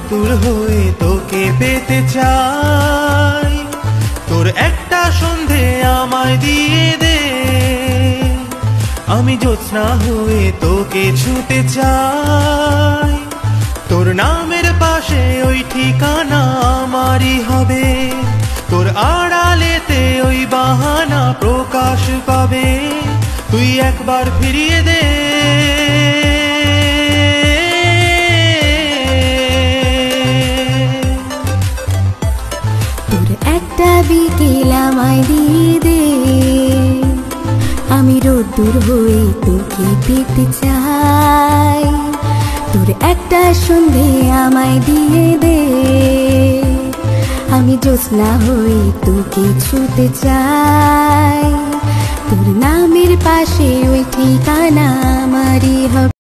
রোদ্দুর হয়ে তোকে পেতে চাই। তোর একটা সন্ধে আমায় দিয়ে দে, আমি জ্যোৎস্না হয়ে তোকে ছুতে চাই। তোর নামের পাশে ওই ঠিকানা আমারই হবে, তোর আড়ালেতে ওই বাহানা প্রকাশ পাবে। তুই একবার ফিরিয়ে দে, তোর একটা বিকেল আমায় দিয়ে দে, আমি রোদ্দুর হয়ে তোকে পেতে চাই। তোর একটা সন্ধে আমায় দিয়ে দে, আমি জ্যোৎস্না হয়ে তোকে ছুতে চাই। তোর নামের পাশে ওই ঠিকানা আমারই হবে।